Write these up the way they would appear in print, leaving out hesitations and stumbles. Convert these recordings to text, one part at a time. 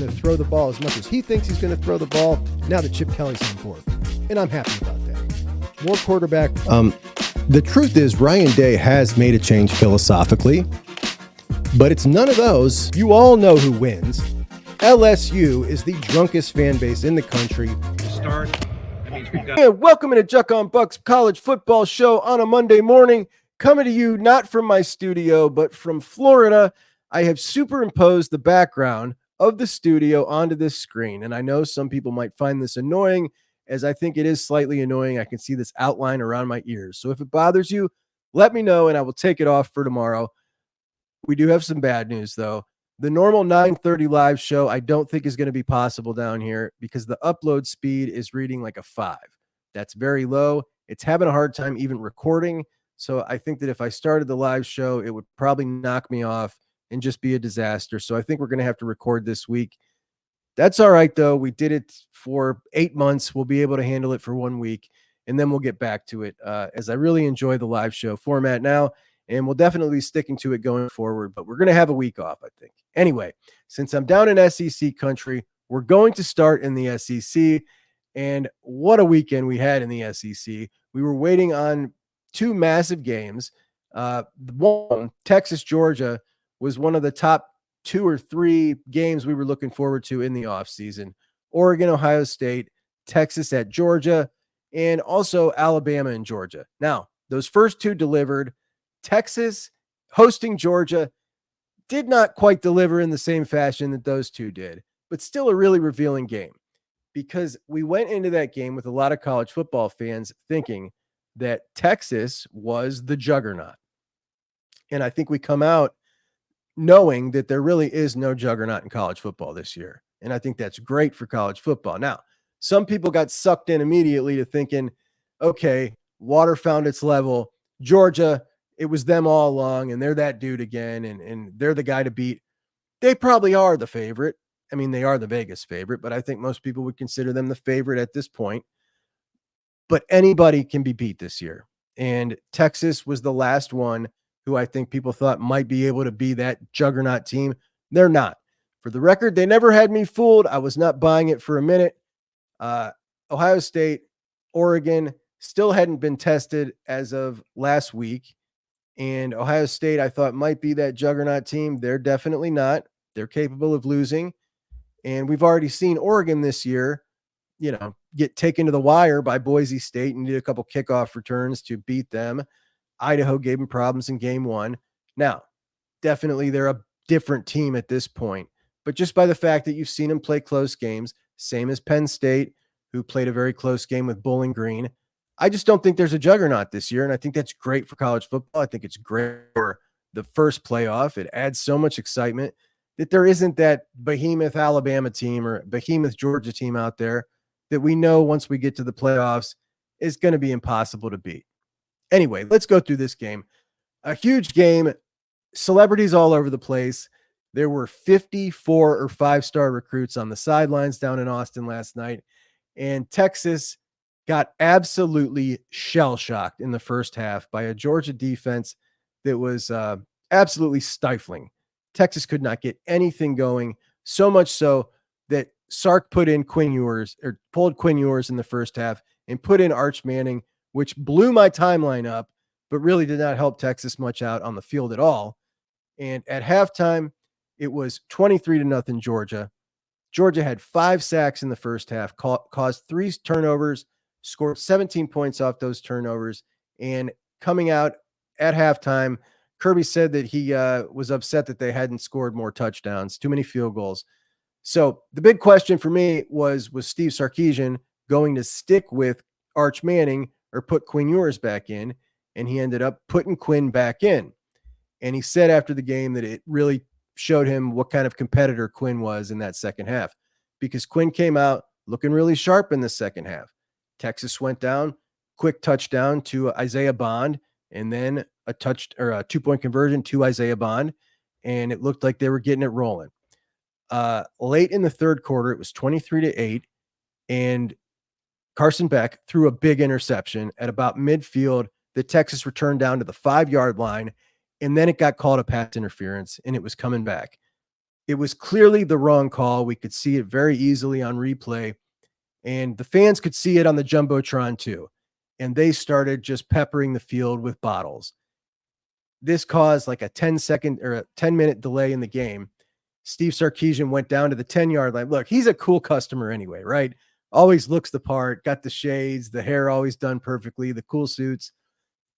to throw the ball as much as he thinks he's going to throw the ball now that Chip Kelly's on board. And I'm happy about that. More quarterback. The truth is Ryan Day has made a change philosophically, but it's none of those. You all know who wins. LSU is the drunkest fan base in the country. And welcome to Juckonbucks College Football Show on a Monday morning. Coming to you not from my studio, but from Florida. I have superimposed the background of the studio onto this screen. And I know some people might find this annoying, as I think it is slightly annoying. I can see this outline around my ears. So if it bothers you, let me know and I will take it off for tomorrow. We do have some bad news, though. The normal 9:30 live show, I don't think is going to be possible down here because the upload speed is reading like a 5. That's very low. It's having a hard time even recording. So I think that if I started the live show, it would probably knock me off and just be a disaster. So I think we're going to have to record this week. That's all right, though. We did it for 8 months. We'll be able to handle it for 1 week, and then we'll get back to it as I really enjoy the live show format now, and we'll definitely be sticking to it going forward, but we're going to have a week off, I think. Anyway, since I'm down in SEC country, we're going to start in the SEC, and what a weekend we had in the SEC. We were waiting on 2 massive games. One, Texas, Georgia, was one of the top 2 or 3 games we were looking forward to in the offseason. Oregon, Ohio State, Texas at Georgia, and also Alabama and Georgia. Now, those first 2 delivered. Texas hosting Georgia did not quite deliver in the same fashion that those 2 did, but still a really revealing game because we went into that game with a lot of college football fans thinking that Texas was the juggernaut. And I think we come out knowing that there really is no juggernaut in college football this year. And I think that's great for college football. Now, some people got sucked in immediately to thinking, okay, water found its level. Georgia, it was them all along, and they're that dude again, and they're the guy to beat. They probably are the favorite. I mean, they are the Vegas favorite, but I think most people would consider them the favorite at this point. But anybody can be beat this year. And Texas was the last one who I think people thought might be able to be that juggernaut team. They're not. For the record, they never had me fooled. I was not buying it for a minute. Ohio State, Oregon still hadn't been tested as of last week. And Ohio State, I thought, might be that juggernaut team. They're definitely not. They're capable of losing. And we've already seen Oregon this year, get taken to the wire by Boise State and did a couple kickoff returns to beat them. Idaho gave them problems in game 1. Now, definitely they're a different team at this point, but just by the fact that you've seen them play close games, same as Penn State, who played a very close game with Bowling Green, I just don't think there's a juggernaut this year, and I think that's great for college football. I think it's great for the first playoff. It adds so much excitement that there isn't that behemoth Alabama team or behemoth Georgia team out there that we know once we get to the playoffs is going to be impossible to beat. Anyway, let's go through this game. A huge game, celebrities all over the place. There were 54 or 5-star recruits on the sidelines down in Austin last night, and Texas got absolutely shell-shocked in the first half by a Georgia defense that was absolutely stifling. Texas could not get anything going, so much so that Sark pulled Quinn Ewers in the first half and put in Arch Manning, which blew my timeline up, but really did not help Texas much out on the field at all. And at halftime, it was 23-0 Georgia. Georgia had 5 sacks in the first half, caused 3 turnovers, scored 17 points off those turnovers. And coming out at halftime, Kirby said that he was upset that they hadn't scored more touchdowns, too many field goals. So the big question for me was Steve Sarkisian going to stick with Arch Manning or put Quinn Ewers back in? And he ended up putting Quinn back in. And he said after the game that it really showed him what kind of competitor Quinn was in that second half, because Quinn came out looking really sharp in the second half. Texas went down, quick touchdown to Isaiah Bond, and then a 2-point conversion to Isaiah Bond. And it looked like they were getting it rolling. Late in the third quarter, it was 23-8. And Carson Beck threw a big interception at about midfield that Texas returned down to the 5-yard line, and then it got called a pass interference, and it was coming back. It was clearly the wrong call. We could see it very easily on replay, and the fans could see it on the Jumbotron too. And they started just peppering the field with bottles. This caused like a 10-second or a 10-minute delay in the game. Steve Sarkisian went down to the 10-yard line. Look, he's a cool customer anyway, right? Always looks the part, got the shades, the hair always done perfectly, the cool suits.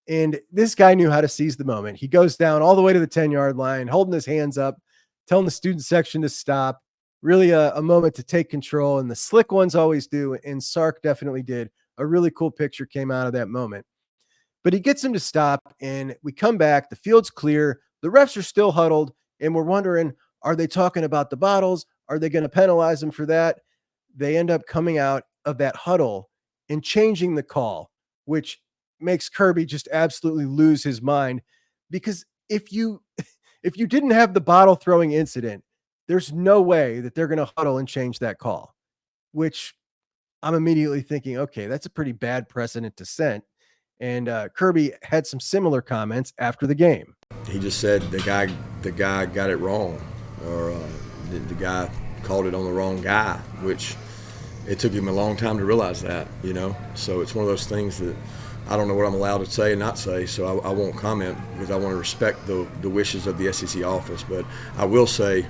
And this guy knew how to seize the moment. He goes down all the way to the 10-yard line, holding his hands up, telling the student section to stop. Really a moment to take control. And the slick ones always do. And Sark definitely did. A really cool picture came out of that moment. But he gets him to stop, and we come back. The field's clear. The refs are still huddled, and we're wondering, are they talking about the bottles? Are they going to penalize him for that? They end up coming out of that huddle and changing the call, which makes Kirby just absolutely lose his mind, because if you didn't have the bottle throwing incident, there's no way that they're going to huddle and change that call, which I'm immediately thinking, okay, that's a pretty bad precedent to set. And Kirby had some similar comments after the game. He just said the guy got it wrong, or the guy called it on the wrong guy, which it took him a long time to realize that, you know. So it's one of those things that I don't know what I'm allowed to say and not say, so I won't comment because I want to respect the wishes of the SEC office. But I will say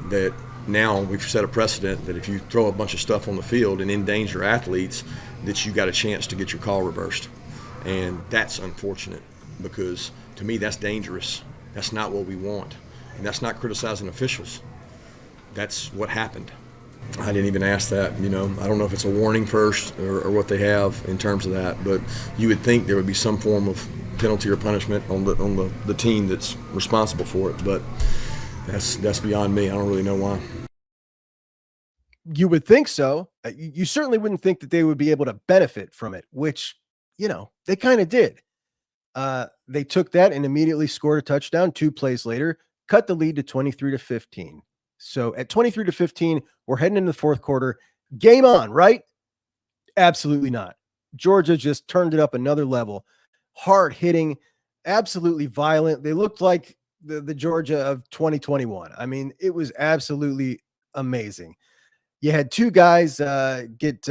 that now we've set a precedent that if you throw a bunch of stuff on the field and endanger athletes, that you got a chance to get your call reversed. And that's unfortunate, because to me that's dangerous. That's not what we want. And that's not criticizing officials. That's what happened. I didn't even ask that, you know. I don't know if it's a warning first or what they have in terms of that, but you would think there would be some form of penalty or punishment on the team that's responsible for it. But that's beyond me. I don't really know why. You would think so. You certainly wouldn't think that they would be able to benefit from it, which, you know, they kind of did. They took that and immediately scored a touchdown 2 plays later, cut the lead to 23-15. So at 23-15, we're heading into the fourth quarter. Game on, right? Absolutely not. Georgia just turned it up another level. Hard hitting, absolutely violent. They looked like the Georgia of 2021. I mean, it was absolutely amazing. You had 2 guys get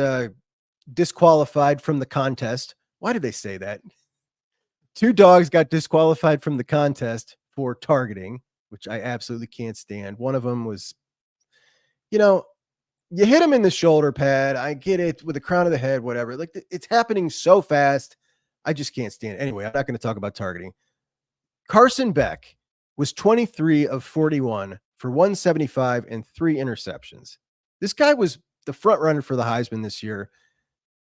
disqualified from the contest. Why did they say that? 2 dogs got disqualified from the contest for targeting, which I absolutely can't stand. One of them was, you know, you hit him in the shoulder pad. I get it, with the crown of the head, whatever. Like, it's happening so fast. I just can't stand it. Anyway, I'm not going to talk about targeting. Carson Beck was 23 of 41 for 175 and 3 interceptions. This guy was the front runner for the Heisman this year.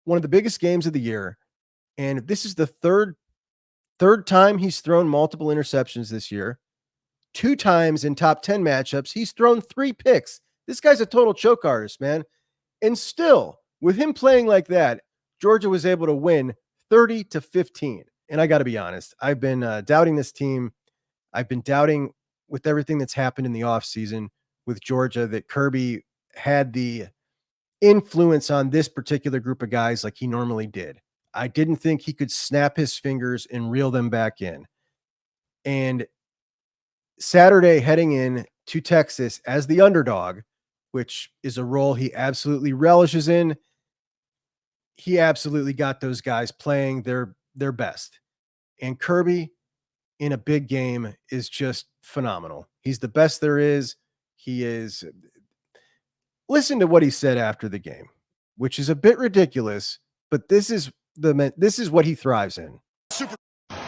One of the biggest games of the year. And this is the third time he's thrown multiple interceptions this year. 2 times in top 10 matchups, he's thrown 3 picks. This guy's a total choke artist, man. And still, with him playing like that, Georgia was able to win 30-15. And I got to be honest, I've been doubting this team. I've been doubting, with everything that's happened in the offseason with Georgia, that Kirby had the influence on this particular group of guys like he normally did. I didn't think he could snap his fingers and reel them back in. And Saturday, heading in to Texas as the underdog, which is a role he absolutely relishes in, he absolutely got those guys playing their best. And Kirby in a big game is just phenomenal. He's the best there is. He is. Listen to what he said after the game, which is a bit ridiculous, but this is what he thrives in.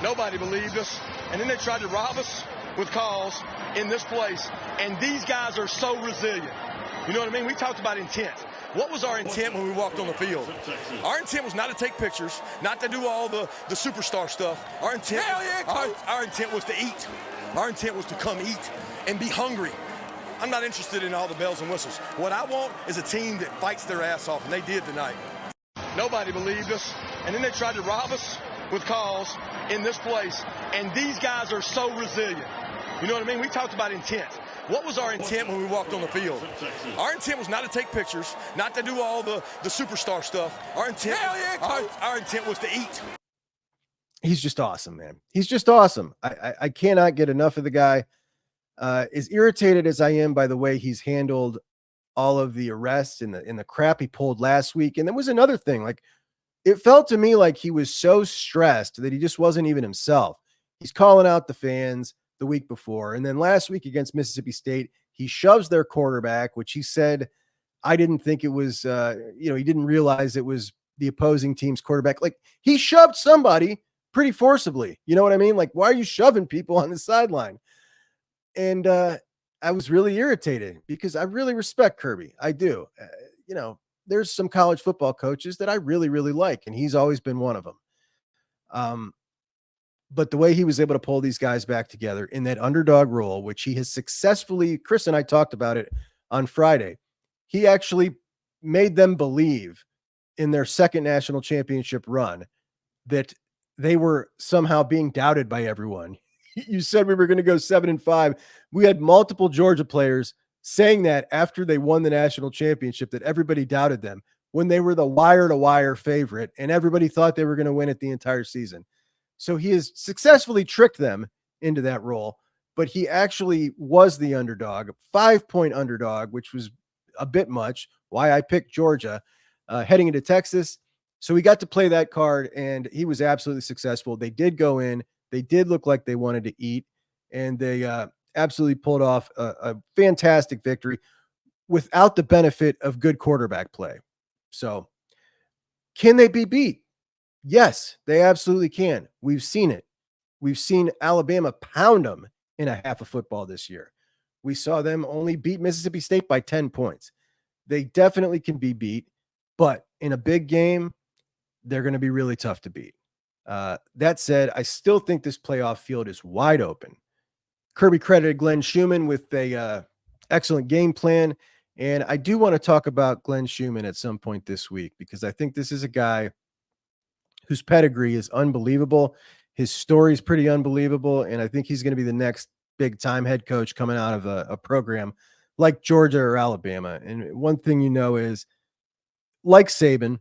Nobody believed us, and then they tried to rob us with calls in this place, and these guys are so resilient. You know what I mean? We talked about intent. What was our intent when we walked on the field? Our intent was not to take pictures, not to do all the superstar stuff. Our intent, our intent was to eat. Our intent was to come eat and be hungry. I'm not interested in all the bells and whistles. What I want is a team that fights their ass off, and they did tonight. Nobody believed us, and then they tried to rob us with calls in this place, and these guys are so resilient. You know what I mean? We talked about intent. What was our intent when we walked on the field? Our intent was not to take pictures, not to do all the superstar stuff. Our intent, our intent was to eat. He's just awesome, man. He's just awesome. I cannot get enough of the guy. As irritated as I am by the way he's handled all of the arrests and the crap he pulled last week, and there was another thing, like it felt to me like he was so stressed that he just wasn't even himself. He's calling out the fans the week before, and then last week against Mississippi State, he shoves their quarterback, which he said, I didn't think it was, he didn't realize it was the opposing team's quarterback. Like he shoved somebody pretty forcibly. You know what I mean? Like, why are you shoving people on the sideline? And I was really irritated because I really respect Kirby. I do. There's some college football coaches that I really, really like, and he's always been one of them. But the way he was able to pull these guys back together in that underdog role, which he has successfully, Chris and I talked about it on Friday, he actually made them believe in their second national championship run that they were somehow being doubted by everyone. You said we were going to go 7-5. We had multiple Georgia players saying that after they won the national championship, that everybody doubted them when they were the wire to wire favorite and everybody thought they were going to win it the entire season. So he has successfully tricked them into that role, but he actually was the underdog, 5-point underdog, which was a bit much. Why I picked Georgia heading into Texas. So he got to play that card and he was absolutely successful. They did go in. They did look like they wanted to eat, and they absolutely pulled off a fantastic victory without the benefit of good quarterback play. So can they be beat? Yes, they absolutely can. We've seen it. We've seen Alabama pound them in a half of football this year. We saw them only beat Mississippi State by 10 points. They definitely can be beat, but in a big game, they're going to be really tough to beat. That said, I still think this playoff field is wide open. Kirby credited Glenn Schumann with a excellent game plan, and I do want to talk about Glenn Schumann at some point this week because I think this is a guy whose pedigree is unbelievable. His story is pretty unbelievable, and I think he's going to be the next big-time head coach coming out of a program like Georgia or Alabama. And one thing you know is, like Saban,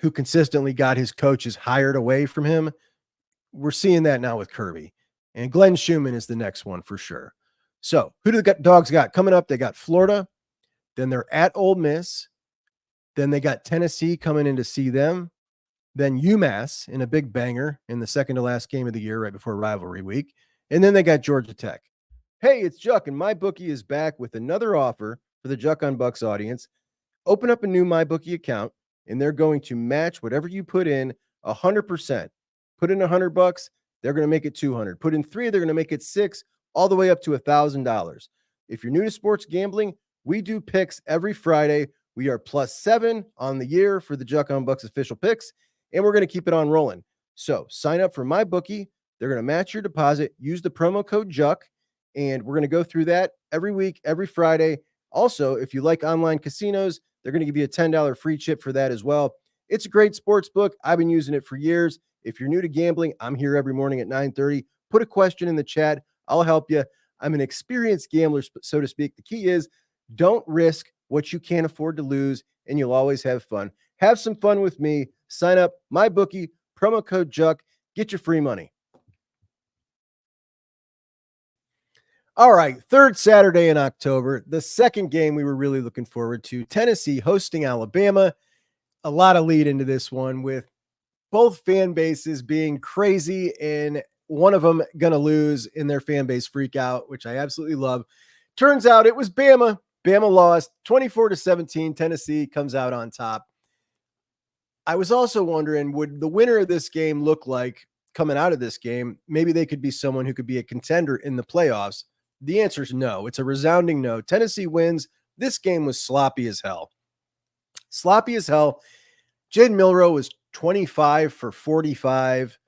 who consistently got his coaches hired away from him, we're seeing that now with Kirby. And Glenn Schumann is the next one for sure. So who do the Dogs got coming up? They got Florida. Then they're at Ole Miss. Then they got Tennessee coming in to see them. Then UMass in a big banger in the second to last game of the year right before rivalry week. And then they got Georgia Tech. Hey, it's Juck, and MyBookie is back with another offer for the Juckonbucks audience. Open up a new MyBookie account, and they're going to match whatever you put in 100%. Put in $100, they're going to make it 200. Put in 3, they're going to make it 6, all the way up to $1,000. If you're new to sports gambling, we do picks every Friday. We are +7 on the year for the Juckonbucks official picks, and we're going to keep it on rolling. So sign up for MyBookie. They're going to match your deposit. Use the promo code JUCK, and we're going to go through that every week, every Friday. Also, if you like online casinos, they're going to give you a $10 free chip for that as well. It's a great sports book. I've been using it for years. If you're new to gambling, I'm here every morning at 9:30. Put a question in the chat. I'll help you. I'm an experienced gambler, so to speak. The key is don't risk what you can't afford to lose, and you'll always have fun. Have some fun with me. Sign up, MyBookie, promo code JUCK. Get your free money. All right, third Saturday in October, the second game we were really looking forward to, Tennessee hosting Alabama. A lot of lead into this one with both fan bases being crazy and one of them going to lose in their fan base freak out, which I absolutely love. Turns out it was Bama. Bama lost 24-17. Tennessee comes out on top. I was also wondering, would the winner of this game look like coming out of this game? Maybe they could be someone who could be a contender in the playoffs. The answer is no. It's a resounding no. Tennessee wins. This game was sloppy as hell. Sloppy as hell. Jaden Milroe was 25 for 45.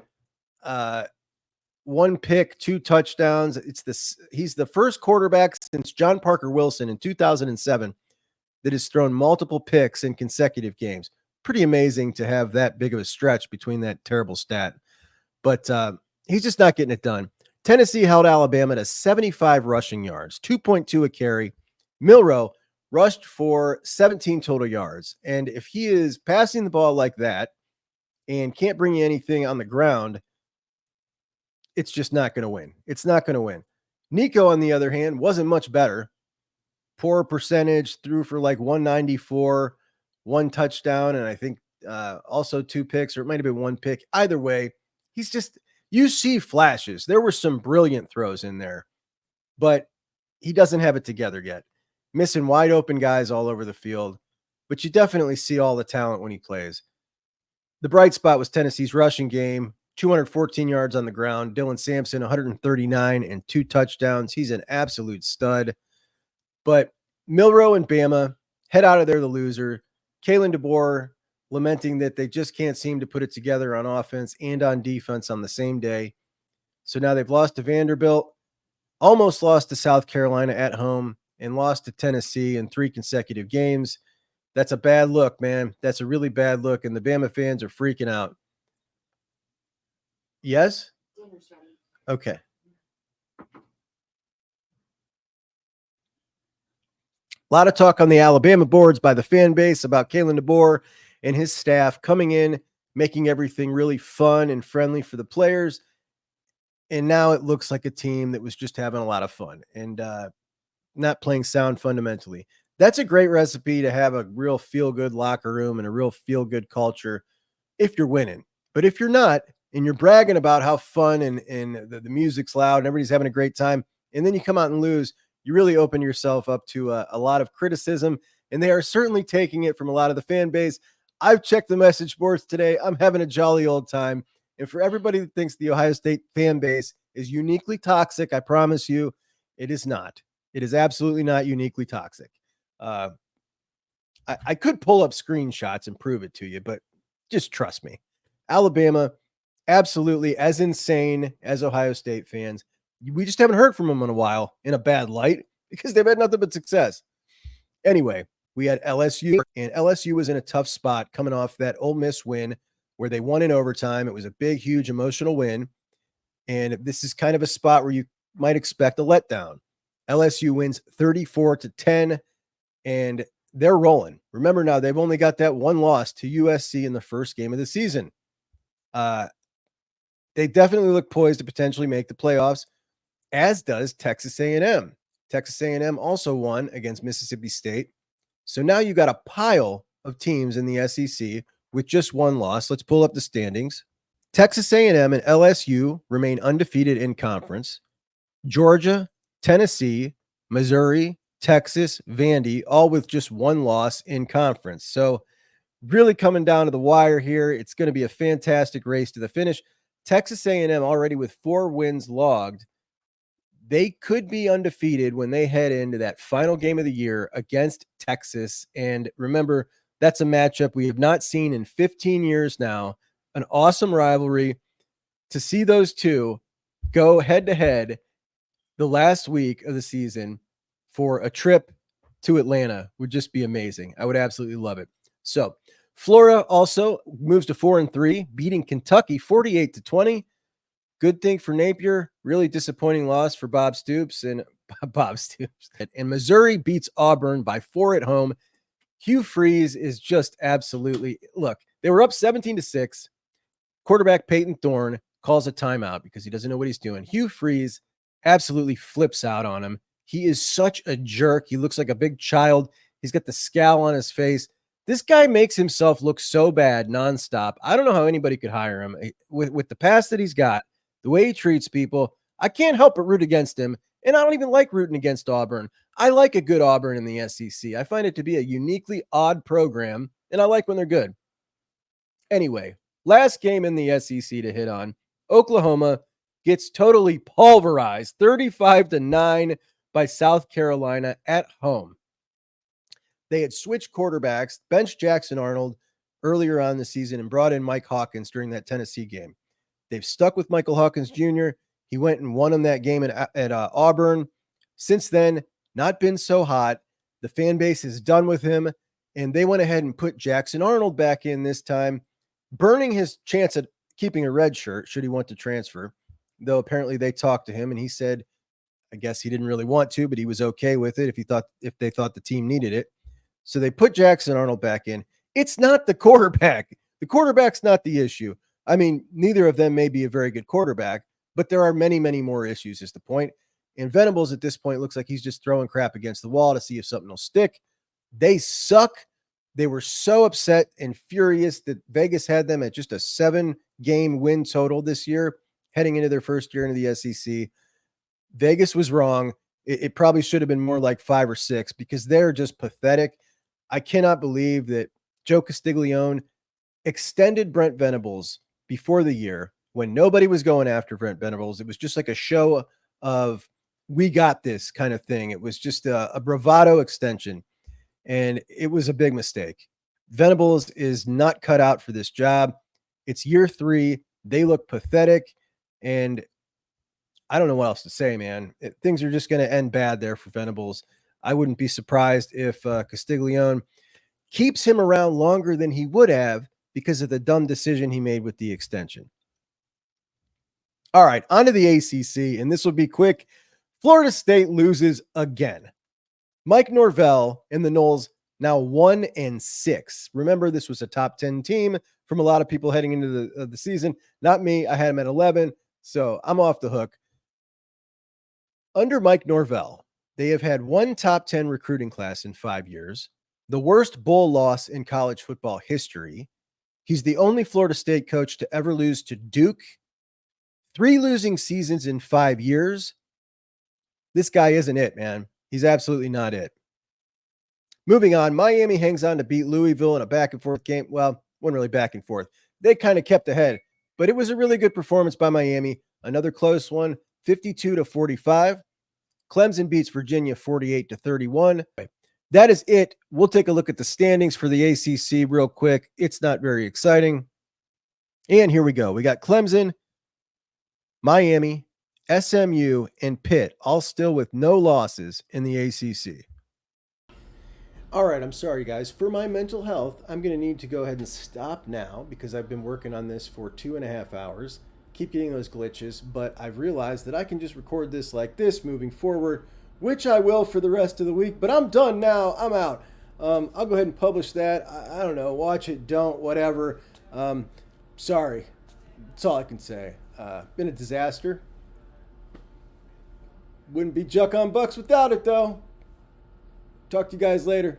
One pick, 2 touchdowns. He's the first quarterback since John Parker Wilson in 2007 that has thrown multiple picks in consecutive games. Pretty amazing to have that big of a stretch between that terrible stat. But he's just not getting it done. Tennessee held Alabama to 75 rushing yards, 2.2 a carry. Milroe rushed for 17 total yards. And if he is passing the ball like that and can't bring you anything on the ground, it's just not going to win. It's not going to win. Nico, on the other hand, wasn't much better. Poor percentage, threw for like 194, 1 touchdown, and I think also 2 picks, or it might have been 1 pick. Either way, he's just, you see flashes. There were some brilliant throws in there, but he doesn't have it together yet. Missing wide open guys all over the field, but you definitely see all the talent when he plays. The bright spot was Tennessee's rushing game, 214 yards on the ground. Dylan Sampson, 139 and 2 touchdowns. He's an absolute stud. But Milroe and Bama head out of there the loser. Kalen DeBoer lamenting that they just can't seem to put it together on offense and on defense on the same day. So now they've lost to Vanderbilt, almost lost to South Carolina at home, and lost to Tennessee in 3 consecutive games. That's a bad look, man. That's a really bad look, and the Bama fans are freaking out. Yes? Okay. A lot of talk on the Alabama boards by the fan base about Kalen DeBoer and his staff coming in, making everything really fun and friendly for the players. And now it looks like a team that was just having a lot of fun and not playing sound fundamentally. That's a great recipe to have a real feel-good locker room and a real feel-good culture if you're winning. But if you're not, and you're bragging about how fun and the music's loud and everybody's having a great time, and then you come out and lose, you really open yourself up to a lot of criticism, and they are certainly taking it from a lot of the fan base. I've checked the message boards today. I'm having a jolly old time. And for everybody that thinks the Ohio State fan base is uniquely toxic, I promise you, it is not. It is absolutely not uniquely toxic. I could pull up screenshots and prove it to you, but just trust me. Alabama, absolutely as insane as Ohio State fans. We just haven't heard from them in a while in a bad light because they've had nothing but success. Anyway, we had LSU, and LSU was in a tough spot coming off that Ole Miss win where they won in overtime. It was a big, huge emotional win. And this is kind of a spot where you might expect a letdown. LSU wins 34-10, and they're rolling. Remember now, they've only got that 1 loss to USC in the first game of the season. They definitely look poised to potentially make the playoffs, as does Texas A&M. Texas A&M also won against Mississippi State. So now you got a pile of teams in the SEC with just 1 loss. Let's pull up the standings. Texas A&M and LSU remain undefeated in conference. Georgia, Tennessee, Missouri, Texas, Vandy, all with just 1 loss in conference. So really coming down to the wire here. It's going to be a fantastic race to the finish. Texas A&M already with 4 wins logged. They could be undefeated when they head into that final game of the year against Texas. And remember, that's a matchup we have not seen in 15 years now. An awesome rivalry. To see those two go head-to-head the last week of the season for a trip to Atlanta would just be amazing. I would absolutely love it. So Florida also moves to 4-3, beating Kentucky 48-20. Good thing for Napier. Really disappointing loss for Bob Stoops and And Missouri beats Auburn by 4 at home. Hugh Freeze is just absolutely, look, they were up 17-6. Quarterback Peyton Thorne calls a timeout because he doesn't know what he's doing. Hugh Freeze absolutely flips out on him. He is such a jerk. He looks like a big child. He's got the scowl on his face. This guy makes himself look so bad nonstop. I don't know how anybody could hire him. With the past that he's got, the way he treats people, I can't help but root against him. And I don't even like rooting against Auburn. I like a good Auburn in the SEC. I find it to be a uniquely odd program, and I like when they're good. Anyway, last game in the SEC to hit on, Oklahoma gets totally pulverized, 35-9 by South Carolina at home. They had switched quarterbacks, benched Jackson Arnold earlier on the season, and brought in Mike Hawkins during that Tennessee game. They've stuck with Michael Hawkins Jr. He went and won him that game at Auburn. Since then, not been so hot. The fan base is done with him, and they went ahead and put Jackson Arnold back in this time, burning his chance at keeping a red shirt should he want to transfer, though apparently they talked to him, and he said, I guess he didn't really want to, but he was okay with it if they thought the team needed it. So they put Jackson Arnold back in. It's not the quarterback. The quarterback's not the issue. I mean, neither of them may be a very good quarterback, but there are many, many more issues is the point. And Venables at this point looks like he's just throwing crap against the wall to see if something will stick. They suck. They were so upset and furious that Vegas had them at just a 7-game win total this year, heading into their first year into the SEC. Vegas was wrong. It probably should have been more like 5 or 6 because they're just pathetic. I cannot believe that Joe Castiglione extended Brent Venables before the year when nobody was going after Brent Venables. It was just like a show of we got this kind of thing. It was just a bravado extension, and it was a big mistake. Venables is not cut out for this job. It's year 3. They look pathetic, and I don't know what else to say, man. Things are just going to end bad there for Venables. I wouldn't be surprised if Castiglione keeps him around longer than he would have because of the dumb decision he made with the extension. All right, on to the ACC, and this will be quick. Florida State loses again. Mike Norvell and the Noles now 1-6. Remember, this was a top 10 team from a lot of people heading into the season. Not me. I had him at 11, so I'm off the hook. Under Mike Norvell, they have had one top 10 recruiting class in 5 years, the worst bowl loss in college football history. He's the only Florida State coach to ever lose to Duke. 3 losing seasons in 5 years. This guy isn't it, man. He's absolutely not it. Moving on, Miami hangs on to beat Louisville in a back-and-forth game. Well, wasn't really back and forth. They kind of kept ahead, but it was a really good performance by Miami. Another close one, 52-45. Clemson beats Virginia 48-31. That is it. We'll take a look at the standings for the ACC real quick. It's not very exciting. And here we go. We got Clemson, Miami, SMU, and Pitt, all still with no losses in the ACC. All right, I'm sorry, guys. For my mental health, I'm going to need to go ahead and stop now because I've been working on this for 2.5 hours. Keep getting those glitches, but I've realized that I can just record this like this moving forward, which I will for the rest of the week, but I'm done now. I'm out. I'll go ahead and publish that. I don't know. Watch it, don't, whatever. Sorry. That's all I can say. Been a disaster. Wouldn't be Juckonbucks without it, though. Talk to you guys later.